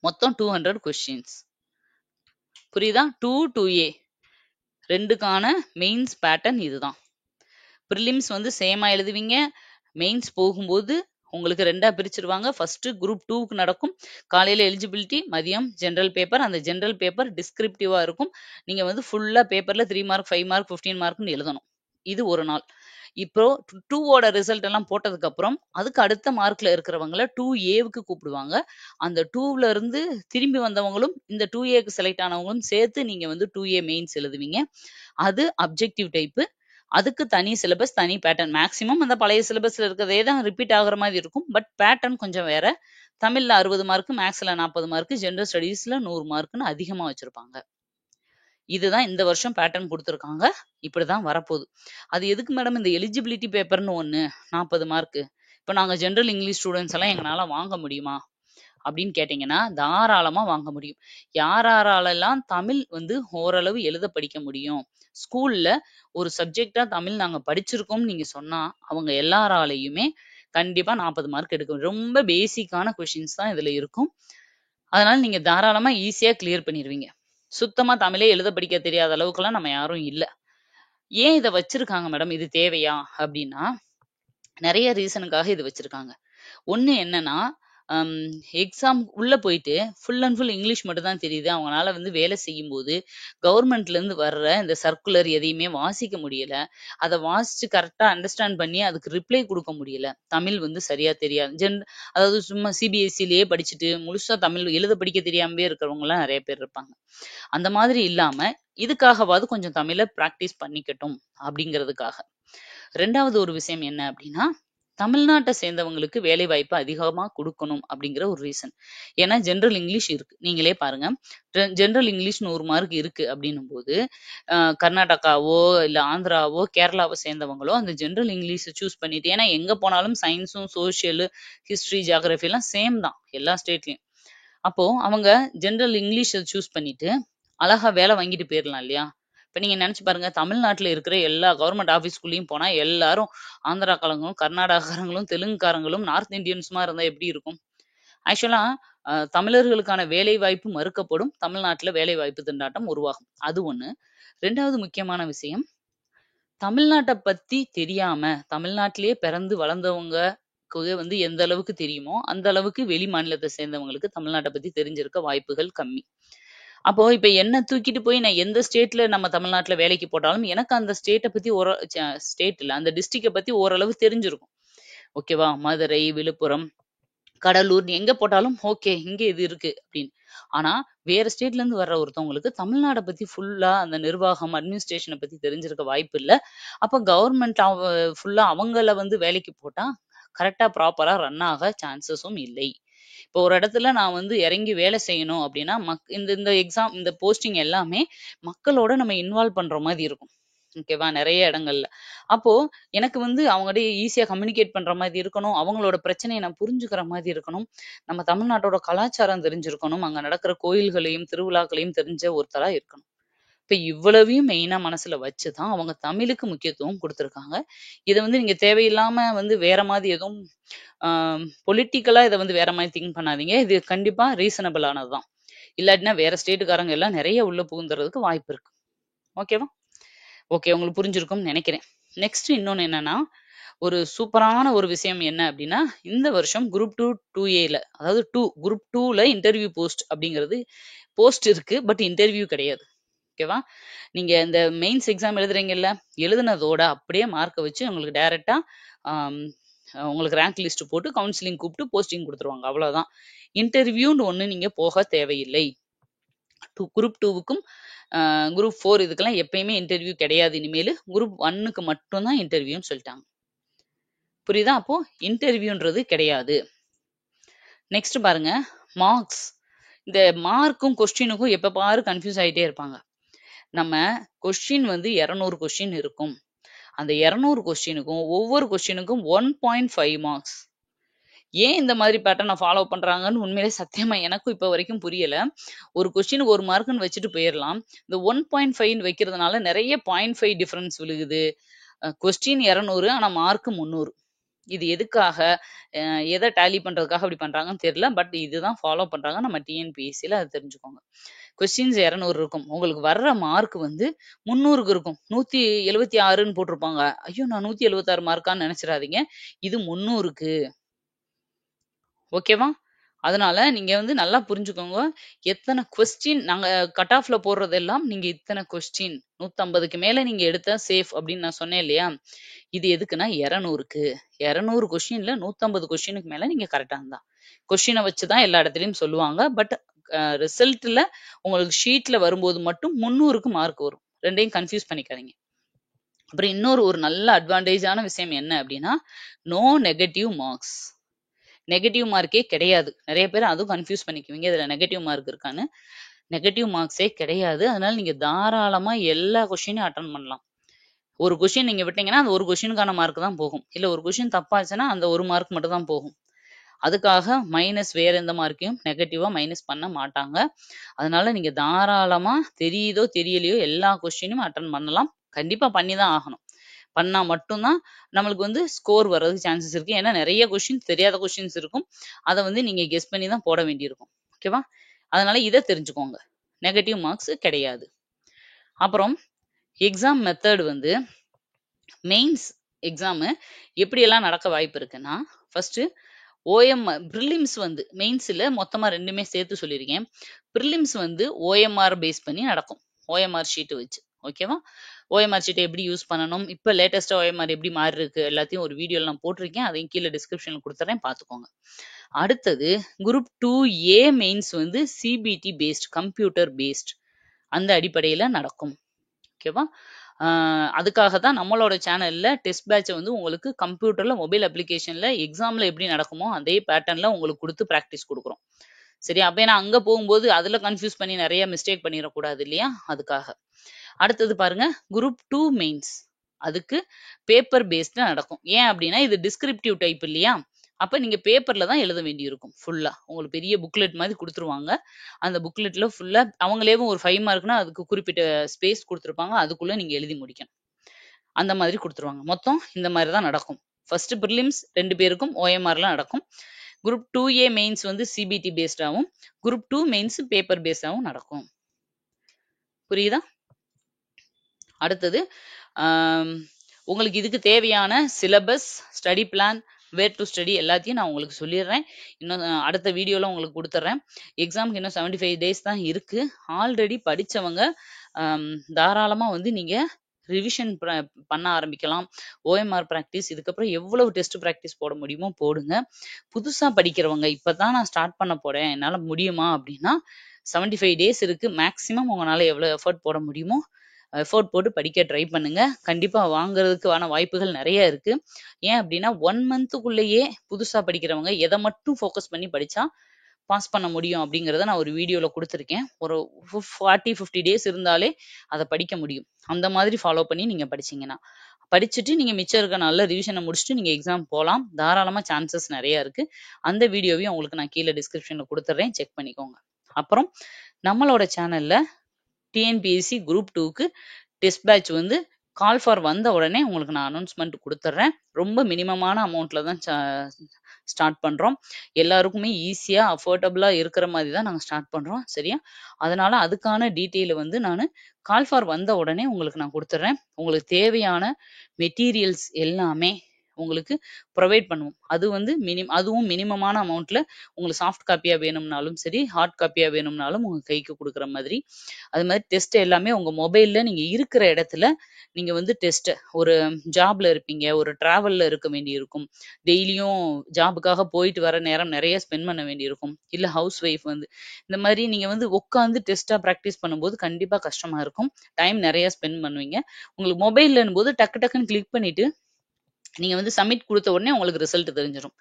மொத்தம் 200 கொஸ்டின்ஸ். புரியுதா? 2A ரெண்டுக்கான மெயின்ஸ் பேட்டர்ன் இதுதான். ப்ரிலிம்ஸ் வந்து சேமா எழுதுவீங்க. மெயின்ஸ் போகும்போது உங்களுக்கு 2ஆ பிரிச்சிருவாங்க. ஃபர்ஸ்ட் குரூப் 2க்கு நடக்கும். காலையில எலிஜிபிலிட்டி, மதியம் ஜெனரல் பேப்பர். அந்த ஜெனரல் பேப்பர் டிஸ்கிரிப்டிவா இருக்கும். நீங்க வந்து ஃபுல்லா பேப்பர்ல 3 மார்க், 5 மார்க், 15 மார்க்னு எழுதணும். இது ஒரு நாள். இப்போ 2ஓட ரிசல்ட் எல்லாம் போட்டதுக்கு அப்புறம் அதுக்கு அடுத்த மார்க்ல இருக்கிறவங்கள 2Aவுக்கு கூப்பிடுவாங்க. அந்த 2ல இருந்து திரும்பி வந்தவங்களும் இந்த 2Aக்கு செலக்ட் ஆனவங்களும் சேர்த்து நீங்க வந்து 2A மெயின்ஸ் எழுதுவீங்க. அது அப்ஜெக்டிவ் டைப்பு. அதுக்கு தனி சிலபஸ், தனி பேட்டர்ன். மேக்ஸிமம் அந்த பழைய சிலபஸ்ல இருக்கிறதே தான் ரிப்பீட் ஆகுற மாதிரி இருக்கும். பட் பேட்டர்ன் கொஞ்சம் வேற. தமிழ்ல 60 மார்க், மேக்ஸ்ல 40 மார்க், ஜெனரல் ஸ்டடீஸ்ல 100 மார்க்னு அதிகமா வச்சிருப்பாங்க. இதுதான் இந்த வருஷம் பேட்டர்ன் கொடுத்துருக்காங்க. இப்படிதான் வரப்போகுது. அது எதுக்கு மேடம் இந்த எலிஜிபிலிட்டி பேப்பர்னு ஒண்ணு 40 மார்க்? இப்போ நாங்க ஜெனரல் இங்கிலீஷ் ஸ்டூடெண்ட்ஸ் எல்லாம் எங்களால வாங்க முடியுமா அப்படின்னு கேட்டீங்கன்னா தாராளமா வாங்க முடியும். யாரெல்லாம் தமிழ் வந்து ஓரளவு எழுத படிக்க முடியும், ஸ்கூல்ல ஒரு சப்ஜெக்டா தமிழ் நாங்க படிச்சிருக்கோம் நீங்க சொன்னா அவங்க எல்லாராலையுமே கண்டிப்பா 40 மார்க் எடுக்க முடியும். ரொம்ப பேசிக்கான கொஸ்டின்ஸ் தான் இதுல இருக்கும். அதனால நீங்க தாராளமா ஈஸியா கிளியர் பண்ணிடுவீங்க. சுத்தமா தமிழே எழுத படிக்க தெரியாத அளவுக்குலாம் நம்ம யாரும் இல்ல. ஏன் இதை வச்சிருக்காங்க மேடம், இது தேவையா அப்படின்னா நிறைய ரீசனுக்காக இது வச்சிருக்காங்க. ஒண்ணு என்னன்னா எக்ஸாம் உள்ள போயிட்டு ஃபுல் அண்ட் ஃபுல் இங்கிலீஷ் மட்டும் தான் தெரியுது. அவங்களால வந்து வேலை செய்யும் போது கவர்மெண்ட்ல இருந்து வர்ற இந்த சர்க்குலர் எதையுமே வாசிக்க முடியல. அதை வாசிச்சு கரெக்டா அண்டர்ஸ்டாண்ட் பண்ணி அதுக்கு ரிப்ளை கொடுக்க முடியல. தமிழ் வந்து சரியா தெரியாது. அதாவது சும்மா சிபிஎஸ்சிலேயே படிச்சுட்டு முழுசா தமிழ் எழுத படிக்க தெரியாமவே இருக்கிறவங்க எல்லாம் நிறைய பேர் இருப்பாங்க. அந்த மாதிரி இல்லாம இதுக்காகவாவது கொஞ்சம் தமிழை பிராக்டிஸ் பண்ணிக்கட்டும் அப்படிங்கிறதுக்காக. 2வது ஒரு விஷயம் என்ன அப்படின்னா தமிழ்நாட்டை சேர்ந்தவங்களுக்கு வேலை வாய்ப்பு அதிகமா கொடுக்கணும் அப்படிங்கிற ஒரு ரீசன். ஏன்னா ஜெனரல் இங்கிலீஷ் இருக்கு, நீங்களே பாருங்க. ஜெனரல் இங்கிலீஷ் 100 மார்க் இருக்கு அப்படின்னும் போது கர்நாடகாவோ இல்ல ஆந்திராவோ கேரளாவோ சேர்ந்தவங்களோ அந்த ஜெனரல் இங்கிலீஷ் சூஸ் பண்ணிட்டு, ஏன்னா எங்க போனாலும் சயின்ஸும் சோசியல், ஹிஸ்டரி, ஜியாகிரபி எல்லாம் சேம் தான் எல்லா ஸ்டேட்லயும். அப்போ அவங்க ஜெனரல் இங்கிலீஷ் சூஸ் பண்ணிட்டு அழகா வேலை வாங்கிட்டு போயிடலாம் இல்லையா? இப்ப நீங்க நினைச்சு பாருங்க, தமிழ்நாட்டுல இருக்கிற எல்லா கவர்மெண்ட் ஆபீஸ்க்குள்ளயும் போனா எல்லாரும் ஆந்திராக்காரங்களும், கர்நாடகாரங்களும், தெலுங்குக்காரங்களும், நார்த் இந்தியன்ஸுமா இருந்தா எப்படி இருக்கும்? ஆக்சுவலா தமிழர்களுக்கான வேலை வாய்ப்பு மறுக்கப்படும். தமிழ்நாட்டுல வேலை வாய்ப்பு திண்டாட்டம் உருவாகும். அது ஒண்ணு. 2வது முக்கியமான விஷயம், தமிழ்நாட்டை பத்தி தெரியாம தமிழ்நாட்டிலேயே பிறந்து வளர்ந்தவங்க வந்து எந்த அளவுக்கு தெரியுமோ அந்த அளவுக்கு வெளி மாநிலத்தை சேர்ந்தவங்களுக்கு தமிழ்நாட்டை பத்தி தெரிஞ்சிருக்க வாய்ப்புகள் கம்மி. அப்போ இப்ப என்ன தூக்கிட்டு போய் நான் எந்த ஸ்டேட்ல நம்ம தமிழ்நாட்டுல வேலைக்கு போட்டாலும் எனக்கு அந்த ஸ்டேட்டை பத்தி ஸ்டேட் இல்ல அந்த டிஸ்ட்ரிக்டை பத்தி ஓரளவு தெரிஞ்சிருக்கும். ஓகேவா? மதுரை, விழுப்புரம், கடலூர் எங்க போட்டாலும் ஓகே இங்க இது இருக்கு அப்படின்னு. ஆனா வேற ஸ்டேட்ல இருந்து வர்ற ஒருத்தவங்களுக்கு தமிழ்நாடை பத்தி ஃபுல்லா அந்த நிர்வாகம், அட்மினிஸ்ட்ரேஷனை பத்தி தெரிஞ்சிருக்க வாய்ப்பு இல்ல. அப்ப கவர்மெண்ட் ஃபுல்லா அவங்கள வந்து வேலைக்கு போட்டா கரெக்டா ப்ராப்பரா ரன் ஆக சான்சஸும் இல்லை. இப்போ ஒரு இடத்துல நான் வந்து இறங்கி வேலை செய்யணும் அப்படின்னா இந்த இந்த எக்ஸாம் இந்த போஸ்டிங் எல்லாமே மக்களோட நம்ம இன்வால்வ் பண்ற மாதிரி இருக்கும். ஓகேவா? நிறைய இடங்கள்ல. அப்போ எனக்கு வந்து அவங்ககிட்ட ஈஸியா கம்யூனிகேட் பண்ற மாதிரி இருக்கணும். அவங்களோட பிரச்சனையை நான் புரிஞ்சுக்கிற மாதிரி இருக்கணும். நம்ம தமிழ்நாட்டோட கலாச்சாரம் தெரிஞ்சிருக்கணும். அங்க நடக்கிற கோயில்களையும் திருவிழாக்களையும் தெரிஞ்ச ஒருத்தரா இருக்கணும். இப்ப இவ்வளவையும் மெயினா மனசுல வச்சுதான் அவங்க தமிழுக்கு முக்கியத்துவம் கொடுத்திருக்காங்க. இதை வந்து நீங்க தேவையில்லாம வந்து வேற மாதிரி எதுவும் பொலிட்டிக்கலா இதை வந்து வேற மாதிரி திங்க் பண்ணாதீங்க. இது கண்டிப்பா ரீசனபிள் ஆனதுதான். இல்லாட்டினா வேற ஸ்டேட்டுக்காரங்க எல்லாம் நிறைய உள்ள புகுந்துறதுக்கு வாய்ப்பு இருக்கு. ஓகேவா? ஓகே, உங்களுக்கு புரிஞ்சிருக்கும்னு நினைக்கிறேன். நெக்ஸ்ட் இன்னொன்னு என்னன்னா, ஒரு சூப்பரான ஒரு விஷயம் என்ன அப்படின்னா, இந்த வருஷம் குரூப் 2A அதாவது குரூப் 2ல இன்டர்வியூ போஸ்ட் அப்படிங்கிறது போஸ்ட் இருக்கு. பட் இன்டர்வியூ கிடையாது. ஓகேவா? நீங்க இந்த மெயின்ஸ் எக்ஸாம் எழுதுறீங்கல்ல, எழுதுனதோட அப்படியே மார்க்கை வச்சு உங்களுக்கு டைரக்டா உங்களுக்கு ரேங்க் லிஸ்ட் போட்டு கவுன்சிலிங் கூப்பிட்டு போஸ்டிங் கொடுத்துருவாங்க. அவ்வளவுதான். இன்டர்வியூன்னு ஒண்ணு நீங்க போக தேவையில்லை. குரூப் 2க்கும் குரூப் 4 இதுக்கெல்லாம் எப்பயுமே இன்டர்வியூ கிடையாது. இனிமேல் குரூப் 1க்கு மட்டும்தான் இன்டர்வியூன்னு சொல்லிட்டாங்க. புரியுதா? அப்போ இன்டர்வியூன்றது கிடையாது. நெக்ஸ்ட் பாருங்க, மார்க்ஸ். இந்த மார்க்கும் கொஸ்டினுக்கும் எப்ப பாரு கன்ஃபியூஸ் ஆயிட்டே இருப்பாங்க. நம்ம கொஸ்டின் வந்து 200 கொஸ்டின் இருக்கும். அந்த 200 கொஸ்டினுக்கும் ஒவ்வொரு கொஸ்டினுக்கும் 1.5 மார்க்ஸ். ஏன் இந்த மாதிரி பேட்டர்னை ஃபாலோ பண்றாங்கன்னு உண்மையிலே சத்தியமா எனக்கும் இப்ப வரைக்கும் புரியல. ஒரு கொஸ்டினுக்கு 1 மார்க்னு வச்சுட்டு போயிடலாம். இந்த 1.5 வைக்கிறதுனால நிறைய 0.5 டிஃபரன்ஸ் விழுகுது. கொஸ்டின் 200 ஆனா மார்க் 300. இது எதுக்காக, எதை டேலி பண்றதுக்காக அப்படி பண்றாங்கன்னு தெரியல. பட் இதுதான் ஃபாலோ பண்றாங்க. நம்ம டிஎன்பிஎஸ்சில அது தெரிஞ்சுக்கோங்க. கொஸ்டின்ஸ் 200 இருக்கும். உங்களுக்கு வர்ற மார்க் வந்து 300க்கு இருக்கும். 176ன்னு போட்டிருப்பாங்க. ஐயோ நான் 176 மார்க்கான்னு நினைச்சிடாதீங்க. இது 300க்கு. ஓகேவா? அதனால நீங்க வந்து நல்லா புரிஞ்சுக்கோங்க. எத்தனை கொஸ்டின் நாங்க கட் ஆஃப்ல போடுறதெல்லாம் நீங்க இத்தனை கொஸ்டின் 150க்கு மேல நீங்க எடுத்தா சேஃப் அப்படின்னு நான் சொன்னேன் இல்லையா? இது எதுக்குன்னா 200க்கு. 200 கொஸ்டின்ல 150 கொஸ்டினுக்கு மேல நீங்க கரெக்டா இருந்தா. கொஸ்டினை வச்சுதான் எல்லா இடத்துலயும் சொல்லுவாங்க. பட் ரிசல்ட்ல உங்களுக்கு ஷீட்ல வரும்போது மட்டும் 300க்கு மார்க் வரும். ரெண்டையும் கன்ஃபியூஸ் பண்ணிக்காதீங்க. அப்புறம் இன்னொரு ஒரு நல்ல அட்வான்டேஜான விஷயம் என்ன அப்படின்னா, நோ நெகட்டிவ் மார்க்ஸ். நெகட்டிவ் மார்க்கே கிடையாது. நிறைய பேர் அதுவும் கன்ஃபியூஸ் பண்ணிக்குவீங்க. இதுல நெகட்டிவ் மார்க் இருக்கான்னு. நெகட்டிவ் மார்க்ஸே கிடையாது. அதனால நீங்க தாராளமா எல்லா கொஸ்டினையும் அட்டன் பண்ணலாம். ஒரு கொஸ்டின் நீங்க விட்டீங்கன்னா அந்த ஒரு கொஸ்டினுக்கான மார்க் தான் போகும். இல்ல ஒரு கொஸ்டின் தப்பாச்சுன்னா அந்த ஒரு மார்க் மட்டும் தான் போகும். அதுக்காக மைனஸ் வேற எந்த மார்க்கையும் நெகட்டிவா மைனஸ் பண்ண மாட்டாங்க. அதனால நீங்க தாராளமா தெரியுதோ தெரியலையோ எல்லா கொஸ்டினும் அட்டன் பண்ணலாம். கண்டிப்பா பண்ணி தான் ஆகணும். பண்ணா மட்டும்தான் நம்மளுக்கு வந்து ஸ்கோர் வர்றதுக்கு சான்சஸ் இருக்கு. ஏன்னா நிறைய கொஸ்டின்ஸ் தெரியாத கொஸ்டின்ஸ் இருக்கும். அதை வந்து நீங்க கெஸ் பண்ணி தான் போட வேண்டியிருக்கும். ஓகேவா? அதனால இதை தெரிஞ்சுக்கோங்க. நெகட்டிவ் மார்க்ஸ் கிடையாது. அப்புறம் எக்ஸாம் மெத்தட் வந்து மெயின்ஸ் எக்ஸாமு எப்படியெல்லாம் நடக்க வாய்ப்பு இருக்குன்னா, ஃபர்ஸ்ட் ஓஎம்ஆர் ப்ரிலிம்ஸ் வந்து மெயின்ஸ்ல மொத்தமா ரெண்டுமே சேர்த்து சொல்லியிருக்கேன். ப்ரிலிம்ஸ் வந்து ஓஎம்ஆர் பேஸ் பண்ணி நடக்கும். ஓஎம்ஆர் ஷீட் வச்சு. ஓகேவா? ஓஎம்ஆர் ஷீட்டை எப்படி யூஸ் பண்ணணும், இப்போ லேட்டஸ்டா ஓஎம்ஆர் எப்படி மாறி இருக்கு எல்லாத்தையும் ஒரு வீடியோல நான் போட்டிருக்கேன். அதையும் கீழே டிஸ்கிரிப்ஷன்ல கொடுத்துறேன், பார்த்துக்கோங்க. அடுத்தது குரூப் 2A மெயின்ஸ் வந்து சிபிடி பேஸ்ட், கம்ப்யூட்டர் பேஸ்ட், அந்த அடிப்படையில நடக்கும். ஓகேவா? அதுக்காக தான் நம்மளோட சேனல்ல டெஸ்ட் பேட்சை வந்து உங்களுக்கு கம்ப்யூட்டர்ல மொபைல் அப்ளிகேஷன்ல எக்ஸாம்ல எப்படி நடக்குமோ அதே பேட்டர்ன்ல உங்களுக்கு கொடுத்து ப்ராக்டிஸ் கொடுக்குறோம். சரி, அப்ப நான் அங்க போகும்போது அதுல கன்ஃபியூஸ் பண்ணி நிறைய மிஸ்டேக் பண்ணிடக்கூடாது இல்லையா? அதுக்காக. அடுத்தது பாருங்க, குரூப் 2 மெயின்ஸ். அதுக்கு பேப்பர் பேஸ்ட்ல நடக்கும். ஏன் அப்படின்னா இது டிஸ்கிரிப்டிவ் டைப் இல்லையா? அப்ப நீங்க பேப்பர்ல தான் எழுத வேண்டி இருக்கும். ஃபுல்லா உங்களுக்கு பெரிய புக்லெட் மாதிரி கொடுத்துருவாங்க. அந்த புக்லெட்ல ஃபுல்லா அவங்களேவும் ஒரு 5 மார்க்னா அதுக்கு குறிப்பிட்ட ஸ்பேஸ் கொடுத்துருப்பாங்க. அதுக்குள்ள நீங்க எழுதி முடிக்கணும். அந்த மாதிரி கொடுத்துருவாங்க. மொத்தம் இந்த மாதிரி தான் நடக்கும். ஃபர்ஸ்ட் ப்ரிலிம்ஸ் 2 பேருக்கும் ஓஎம்ஆர்ல நடக்கும். குரூப் 2A மெயின்ஸ் வந்து சிபிடி பேஸ்டாவும், குரூப் 2 மெயின்ஸ் பேப்பர் பேஸ்டாவும் நடக்கும். புரியுதா? அடுத்தது உங்களுக்கு இதுக்கு தேவையான syllabus, study plan, where to study எல்லாத்தையும் நான் உங்களுக்கு சொல்லிடுறேன். இன்னும் அடுத்த வீடியோல உங்களுக்கு கொடுத்துட்றேன். எக்ஸாமுக்கு இன்னும் 75 டேஸ் தான் இருக்கு. ஆல்ரெடி படிச்சவங்க தாராளமா வந்து நீங்க ரிவிஷன் பண்ண ஆரம்பிக்கலாம். ஓஎம்ஆர் ப்ராக்டிஸ், இதுக்கப்புறம் எவ்வளவு டெஸ்ட் ப்ராக்டிஸ் போட முடியுமோ போடுங்க. புதுசா படிக்கிறவங்க இப்பதான் நான் ஸ்டார்ட் பண்ண போறேன், என்னால முடியுமா அப்படின்னா 75 டேஸ் இருக்கு. மேக்சிமம் உங்களால எவ்வளவு எஃபர்ட் போட முடியுமோ எஃபோர்ட் போட்டு படிக்க ட்ரை பண்ணுங்க. கண்டிப்பா வாங்குறதுக்கான வாய்ப்புகள் நிறைய இருக்கு. ஏன் அப்படின்னா 1 மந்த்துக்குள்ளேயே புதுசா படிக்கிறவங்க எதை மட்டும் ஃபோக்கஸ் பண்ணி படிச்சா பாஸ் பண்ண முடியும் அப்படிங்கிறத நான் ஒரு வீடியோல கொடுத்துருக்கேன். ஒரு 40-50 டேஸ் இருந்தாலே அதை படிக்க முடியும். அந்த மாதிரி ஃபாலோ பண்ணி நீங்க படிச்சீங்கன்னா, படிச்சுட்டு நீங்க மிச்சம் இருக்க நல்ல ரிவிஷனை முடிச்சுட்டு நீங்க எக்ஸாம் போகலாம். தாராளமா சான்சஸ் நிறைய இருக்கு. அந்த வீடியோவையும் உங்களுக்கு நான் கீழே டிஸ்கிரிப்ஷன்ல கொடுத்துட்றேன், செக் பண்ணிக்கோங்க. அப்புறம் நம்மளோட சேனல்ல டிஎன்பிஎஸ்சி குரூப் 2க்கு டெஸ்ட் பேட்ச் வந்து கால் ஃபார் வந்த உடனே உங்களுக்கு நான் அனௌன்ஸ்மெண்ட் கொடுத்துட்றேன். ரொம்ப மினிமமான அமௌண்ட்ல தான் ஸ்டார்ட் பண்றோம். எல்லாருக்குமே ஈஸியா அஃபோர்டபுளா இருக்கிற மாதிரி தான் நாங்கள் ஸ்டார்ட் பண்றோம். சரியா? அதனால அதுக்கான டீட்டெயில வந்து நான் கால் ஃபார் வந்த உடனே உங்களுக்கு நான் கொடுத்துட்றேன். உங்களுக்கு தேவையான மெட்டீரியல்ஸ் எல்லாமே உங்களுக்கு ப்ரொவைட் பண்ணுவோம். அது வந்து அதுவும் மினிமமான அமௌண்ட்ல உங்களுக்கு சாஃப்ட் காப்பியா வேணும்னாலும் சரி, ஹார்ட் காப்பியா வேணும்னாலும் உங்க கைக்கு குடுக்குற மாதிரி. அது மாதிரி டெஸ்ட் எல்லாமே உங்க மொபைல்ல நீங்க இருக்கிற இடத்துல நீங்க வந்து டெஸ்ட் ஒரு ஜாப்ல இருப்பீங்க, ஒரு டிராவல்ல இருக்க வேண்டியிருக்கும். டெய்லியும் ஜாபுக்காக போயிட்டு வர நேரம் நிறைய ஸ்பெண்ட் பண்ண வேண்டியிருக்கும். இல்ல ஹவுஸ் ஒய்ஃப் வந்து இந்த மாதிரி நீங்க வந்து உட்காந்து டெஸ்ட்டா பிராக்டிஸ் பண்ணும்போது கண்டிப்பா கஷ்டமா இருக்கும். டைம் நிறைய ஸ்பெண்ட் பண்ணுவீங்க. உங்களுக்கு மொபைல்லன்னும் போது டக்கு டக்குன்னு கிளிக் பண்ணிட்டு நீங்க வந்து சப்மிட் குடுத்த உடனே உங்களுக்கு ரிசல்ட் தெரிஞ்சிரும்.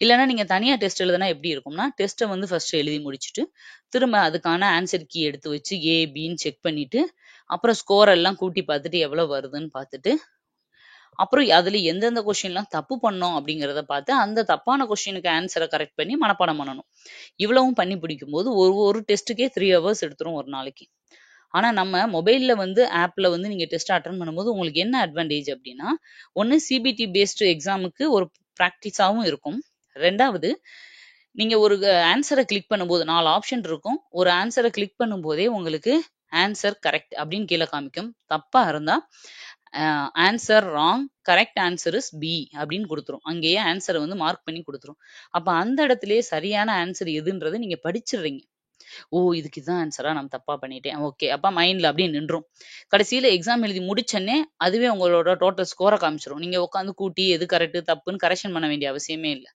இல்லன்னா நீங்க தனியா டெஸ்ட் எழுதுனா எப்படி இருக்கும்னா, டெஸ்ட்ட வந்து ஃபர்ஸ்ட் எழுதி முடிச்சுட்டு, திரும்ப அதுக்கான ஆன்ஸர் கீ எடுத்து வச்சு ஏ, பின்னு செக் பண்ணிட்டு, அப்புறம் ஸ்கோர் எல்லாம் கூட்டி பார்த்துட்டு எவ்வளோ வருதுன்னு பார்த்துட்டு, அப்புறம் அதுல எந்தெந்த கொஸ்டின்லாம் தப்பு பண்ணோம் அப்படிங்கிறத பார்த்து, அந்த தப்பான கொஸ்டினுக்கு ஆன்ஸர கரெக்ட் பண்ணி மனப்பாடம் பண்ணணும். இவ்வளவும் பண்ணி பிடிக்கும்போது ஒரு ஒரு டெஸ்ட்டுக்கே 3 ஹவர்ஸ் எடுத்துரும் ஒரு நாளைக்கு. ஆனா நம்ம மொபைல்ல வந்து ஆப்ல வந்து நீங்க டெஸ்ட் அட்டெண்ட் பண்ணும்போது உங்களுக்கு என்ன அட்வான்டேஜ் அப்படின்னா, ஒண்ணு சிபிடி பேஸ்டு எக்ஸாமுக்கு ஒரு பிராக்டிஸாவும் இருக்கும். 2வது நீங்க ஒரு ஆன்ஸர கிளிக் பண்ணும்போது 4 ஆப்ஷன் இருக்கும். ஒரு ஆன்ஸர கிளிக் பண்ணும்போதே உங்களுக்கு ஆன்ஸர் கரெக்ட் அப்படின்னு கீழ காமிக்கும். தப்பா இருந்தா answer wrong, correct answer is B அப்படின்னு குடுத்துரும். அங்கேயே ஆன்ஸர வந்து மார்க் பண்ணி குடுத்துரும். அப்ப அந்த இடத்திலேயே சரியான ஆன்ஸர் எதுன்றத நீங்க படிச்சிடுறீங்க. ஓ! இதுக்கு இதான் ஆன்ஸரா? நான் தப்பா பண்ணிட்டேன். ஓகே. அப்ப மைண்ட்ல அப்படியே நின்றும். கடைசியில எக்ஸாம் எழுதி முடிச்சோனே, அதுவே உங்களோட டோட்டல் ஸ்கோர காமிச்சுரும். நீங்க உட்காந்து கூட்டி எது கரெக்ட், தப்புன்னு கரெக்ஷன் பண்ண வேண்டிய அவசியமே இல்ல.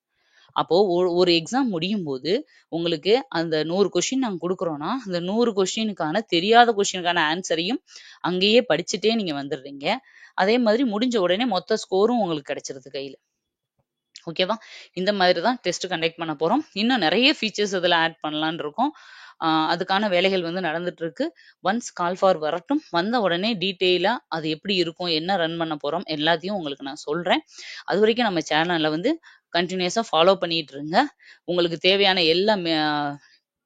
அப்போ ஒரு எக்ஸாம் முடியும்போது, உங்களுக்கு அந்த 100 கொஸ்டின் நாங்க குடுக்குறோம்னா, அந்த 100 கொஸ்டினுக்கான தெரியாத கொஸ்டினுக்கான ஆன்ஸரையும் அங்கேயே படிச்சுட்டே நீங்க வந்துடுறீங்க. அதே மாதிரி முடிஞ்ச உடனே மொத்த ஸ்கோரும் உங்களுக்கு கிடைச்சிருது கையில. ஓகேவா? இந்த மாதிரி தான் டெஸ்ட் கண்டக்ட் பண்ண போறோம். இன்னும் நெறைய ஃபீச்சர்ஸ் இதுல ஆட் பண்ணலான்னு இருக்கோம். அதுக்கான வேலைகள் வந்து நடந்துட்டு இருக்கு. ஒன்ஸ் கால் ஃபார் வரட்டும். வந்த உடனே டீட்டெயிலா அது எப்படி இருக்கும்? என்ன ரன் பண்ண போறோம்? எல்லாத்தையும் உங்களுக்கு நான் சொல்றேன். அதுவரைக்கும் நம்ம சேனல வந்து கன்டினியூஸா ஃபாலோ பண்ணிட்டு இருங்க. உங்களுக்கு தேவையான எல்லா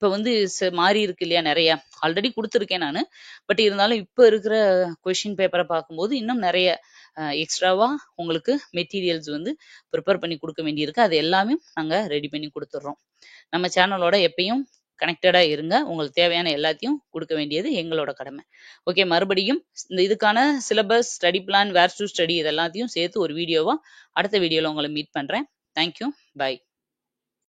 இப்ப வந்து மாறி இருக்கு இல்லையா நெறைய. ஆல்ரெடி குடுத்துருக்கேன் நானு. பட் இருந்தாலும் இப்ப இருக்கிற கொஸ்டின் பேப்பர பார்க்கும்போது இன்னும் நெறைய எக்ஸ்ட்ராவா உங்களுக்கு மெட்டீரியல்ஸ் வந்து ப்ரிப்பேர் பண்ணி குடுக்க வேண்டியிருக்கு. அது எல்லாமே நாங்க ரெடி பண்ணி குடுத்துடுறோம். நம்ம சேனலோட எப்பயும் கனெக்டடா இருங்க. உங்களுக்கு தேவையான எல்லாத்தையும் குடுக்க வேண்டியது எங்களோட கடமை. ஓகே மறுபடியும் இந்த இதுக்கான சிலபஸ், ஸ்டடி பிளான், வேர் டூ ஸ்டடி இது எல்லாத்தையும் சேர்த்து ஒரு வீடியோவா அடுத்த வீடியோல உங்கள மீட் பண்றேன். Thank you. பை.